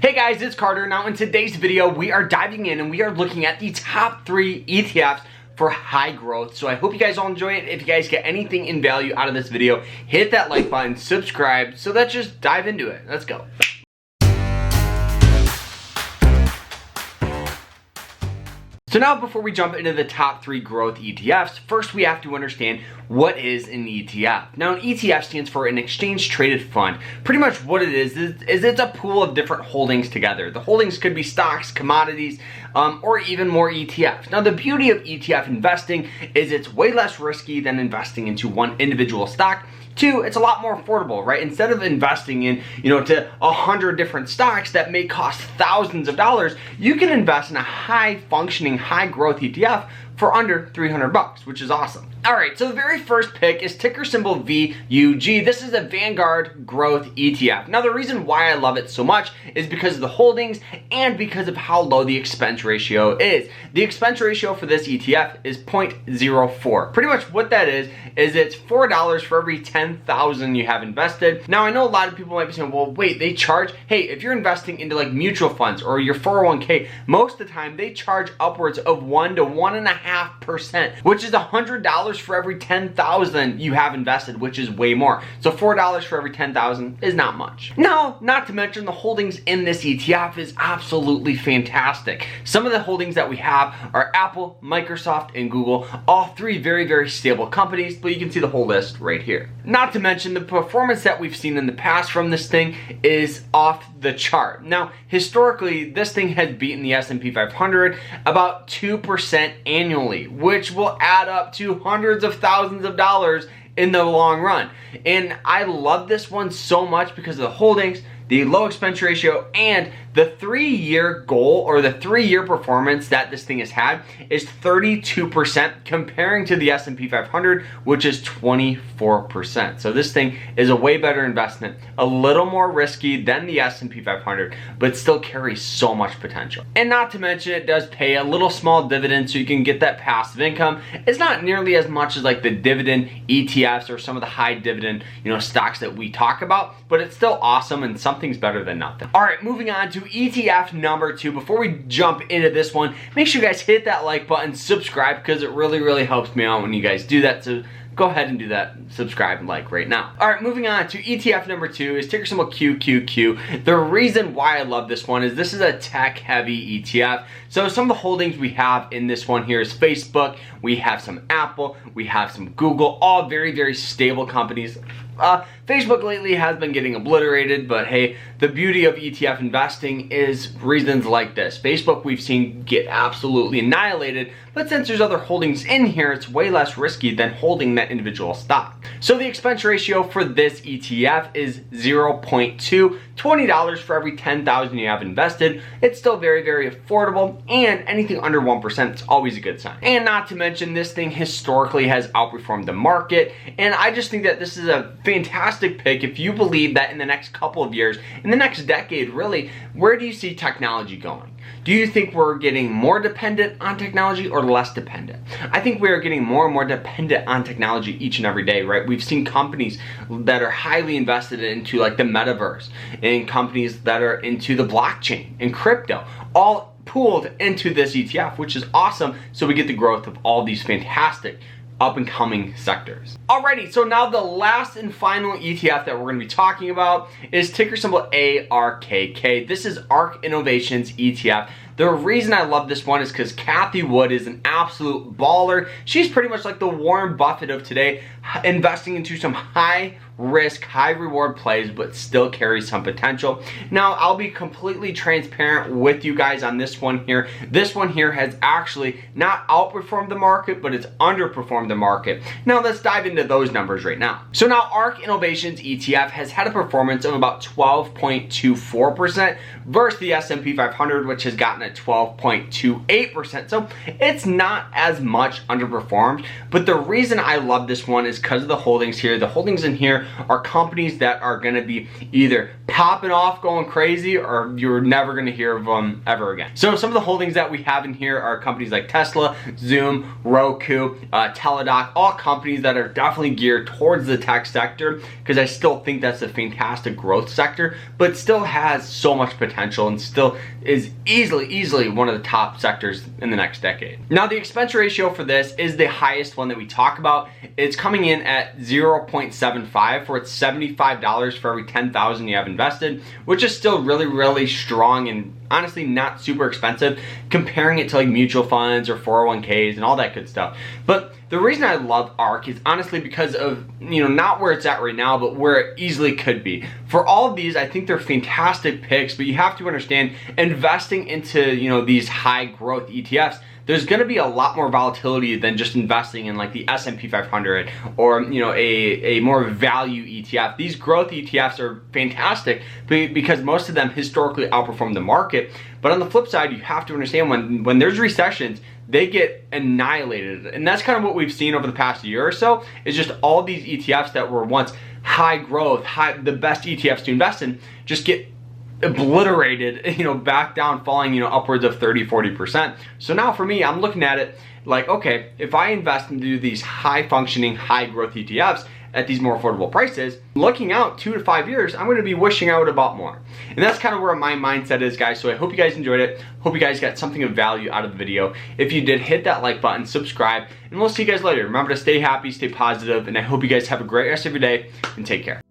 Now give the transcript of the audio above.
Hey guys, it's Carter. Now in today's video, we are diving in and we are looking at the top 3 ETFs for high growth. So I hope you guys all enjoy it. If you guys get anything in value out of this video, hit that like button, subscribe. So let's just dive into it. Let's go. So now before we jump into the top 3 growth ETFs, first we have to understand what is an ETF. Now an ETF stands for an exchange traded fund. Pretty much what it is it's a pool of different holdings together. The holdings could be stocks, commodities, or even more ETFs. Now the beauty of ETF investing is it's way less risky than investing into one individual stock. 2, it's a lot more affordable, right? Instead of investing in, to 100 different stocks that may cost thousands of dollars, you can invest in a high functioning, high growth ETF for under 300 bucks, which is awesome. All right, so the very first pick is ticker symbol VUG. This is a Vanguard Growth ETF. Now the reason why I love it so much is because of the holdings and because of how low the expense ratio is. The expense ratio for this ETF is 0.04. Pretty much what that is it's $4 for every 10,000 you have invested. Now I know a lot of people might be saying, well, wait, they charge, hey, if you're investing into like mutual funds or your 401k, most of the time they charge upwards of 1 to 1.5%, which is $100 for every 10,000 you have invested, which is way more. So $4 for every 10,000 is not much. Now, not to mention the holdings in this ETF is absolutely fantastic. Some of the holdings that we have are Apple, Microsoft, and Google, all 3 very, very stable companies, but you can see the whole list right here. Not to mention the performance that we've seen in the past from this thing is off the chart. Now, historically, this thing has beaten the S&P 500 about 2% annually, which will add up to hundreds of thousands of dollars in the long run. And I love this one so much because of the holdings, the low expense ratio, and the 3-year goal or the 3-year performance that this thing has had is 32% comparing to the S&P 500, which is 24%. So this thing is a way better investment, a little more risky than the S&P 500, but still carries so much potential. And not to mention it does pay a little small dividend so you can get that passive income. It's not nearly as much as like the dividend ETFs or some of the high dividend, stocks that we talk about, but it's still awesome and something's better than nothing. All right, moving on to ETF number 2. Before we jump into this one, make sure you guys hit that like button, subscribe, because it really, really helps me out when you guys do that. So go ahead and do that, subscribe and like right now. All right, moving on to ETF number 2 is ticker symbol QQQ. The reason why I love this one is this is a tech heavy ETF. So some of the holdings we have in this one here is Facebook, we have some Apple, we have some Google, all very, very stable companies. Facebook lately has been getting obliterated, but hey, the beauty of ETF investing is reasons like this. Facebook we've seen get absolutely annihilated, but since there's other holdings in here, it's way less risky than holding that individual stock. So the expense ratio for this ETF is 0.2, $20 for every 10,000 you have invested. It's still very, very affordable, and anything under 1% is always a good sign. And not to mention, this thing historically has outperformed the market, and I just think that this is a fantastic pick if you believe that in the next couple of years, in the next decade really, where do you see technology going? Do you think we're getting more dependent on technology or less dependent? I think we are getting more and more dependent on technology each and every day, right? We've seen companies that are highly invested into like the metaverse and companies that are into the blockchain and crypto, all pooled into this ETF, which is awesome. So we get the growth of all these fantastic up and coming sectors. Alrighty, so now the last and final ETF that we're going to be talking about is ticker symbol ARKK. This is ARK Innovations ETF. The reason I love this one is because Cathie Wood is an absolute baller. She's pretty much like the Warren Buffett of today, investing into some high risk, high reward plays, but still carries some potential. Now, I'll be completely transparent with you guys on this one here. This one here has actually not outperformed the market, but it's underperformed the market. Now, let's dive into those numbers right now. So now, ARK Innovations ETF has had a performance of about 12.24% versus the S&P 500, which has gotten a 12.28%. So it's not as much underperformed, but the reason I love this one is because of the holdings here. The holdings in here are companies that are going to be either popping off, going crazy, or you're never going to hear of them ever again. So some of the holdings that we have in here are companies like Tesla, Zoom, Roku, Teladoc, all companies that are definitely geared towards the tech sector, because I still think that's a fantastic growth sector, but still has so much potential and still is easily one of the top sectors in the next decade. Now, the expense ratio for this is the highest one that we talk about. It's coming in at 0.75 for it's $75 for every 10,000 you have invested, which is still really strong and honestly not super expensive comparing it to like mutual funds or 401ks and all that good stuff. But the reason I love ARK is honestly because of, not where it's at right now, but where it easily could be. For all of these, I think they're fantastic picks, but you have to understand investing into, these high growth ETFs, there's going to be a lot more volatility than just investing in like the S&P 500 or a more value ETF. These growth ETFs are fantastic because most of them historically outperform the market. But on the flip side, you have to understand when there's recessions, they get annihilated. And that's kind of what we've seen over the past year or so, is just all these ETFs that were once high growth, the best ETFs to invest in, just get obliterated, back down, falling, upwards of 30-40%. So now for me, I'm looking at it like, okay, if I invest into these high functioning, high growth ETFs at these more affordable prices, looking out 2 to 5 years, I'm going to be wishing I would have bought more. And that's kind of where my mindset is, guys. So I hope you guys enjoyed it. Hope you guys got something of value out of the video. If you did, hit that like button, subscribe, and we'll see you guys later. Remember to stay happy, stay positive, and I hope you guys have a great rest of your day, and take care.